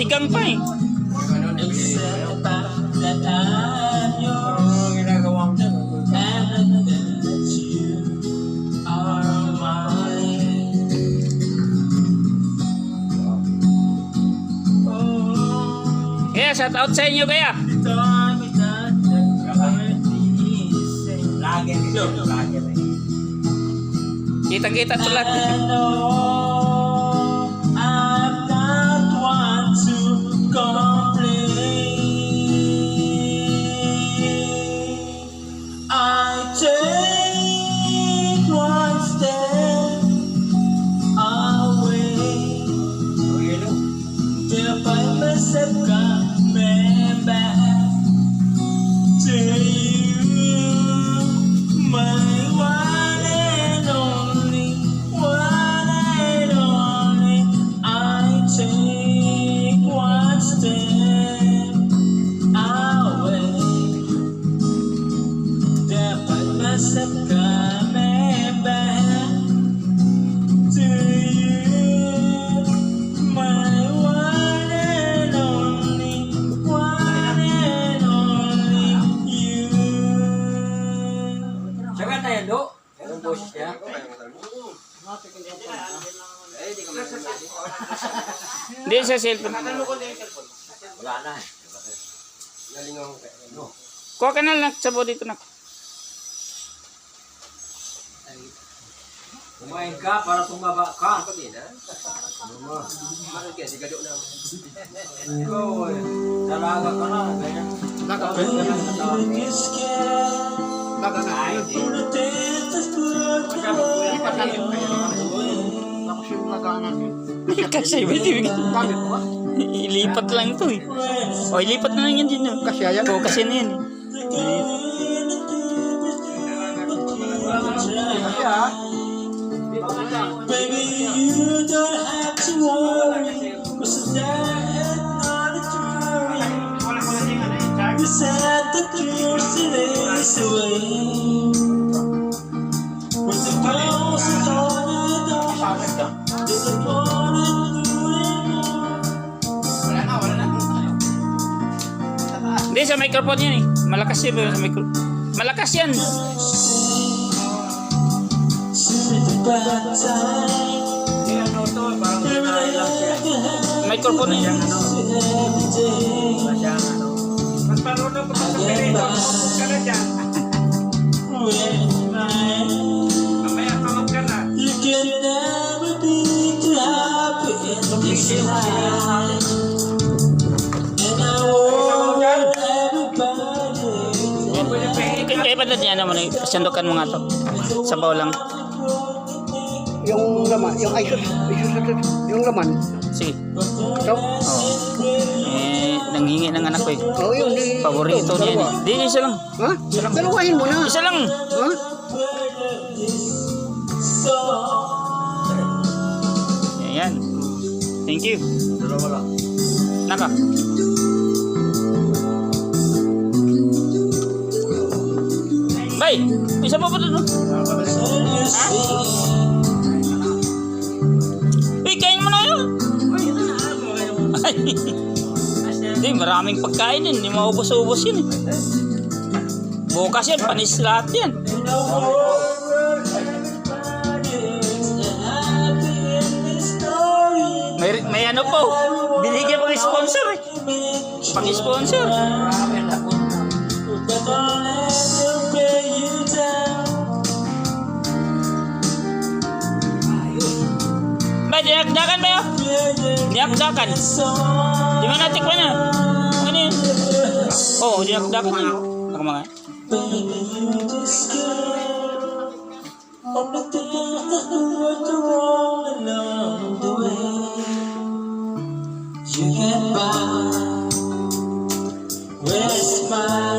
sigang pa eh. Ginagawa ko dyan. Kaya, shout out sa inyo kaya. Lagi nito. Lagi nito. Kita-kita to lahat. Hindi sa cellphone. Wala na eh. Kuha ka na lang sa body ko na. Kumain ka para tumaba ka. Bakit kasi gado na. Ikaw eh. Talaga ka na. Ganyan. Laga na. Kasi ilipat lang ito eh. O ilipat na lang yan din. Kasi ayan. O kasi na yan eh. Baby, you don't have to worry, 'cause there's not a dream. You said the truth days away. When the girls are on the door, disappointed Hindi sa microphone yan eh. Malakas yan sa microphone. Malakas yan. Microphone yan. Mas marunong ko sa perito. Kano dyan? Mamaya tawag ka na. You can never be too happy in this life. And I want everybody. Kaya pa dyan naman eh. Sandukan mo nga to. Sabaw lang. Yung laman, yung yung laman. Sige. Ito? Eh, nanghingi ng anak ko eh. Oh, yun. Paborito niya eh. Di, isa lang. Ha? Dalawahin mo na. Isa lang. Ha? Ayan. Thank you. Wala. Naka. Bay, isa pa ba doon? Ha? Uy, kain mo na yun. Ay. Hindi, maraming pagkain yun. Hindi maubos-ubos yun eh. Bukas yan, panis lahat yan. May ano po, binigyan pang sponsor eh. Pang sponsor. Ba, dinakdakan ba yun? Dinakdakan. Di ba natikman na? Ano yun? Oo, dinakdakan yun. Ako mga. You get by, where's my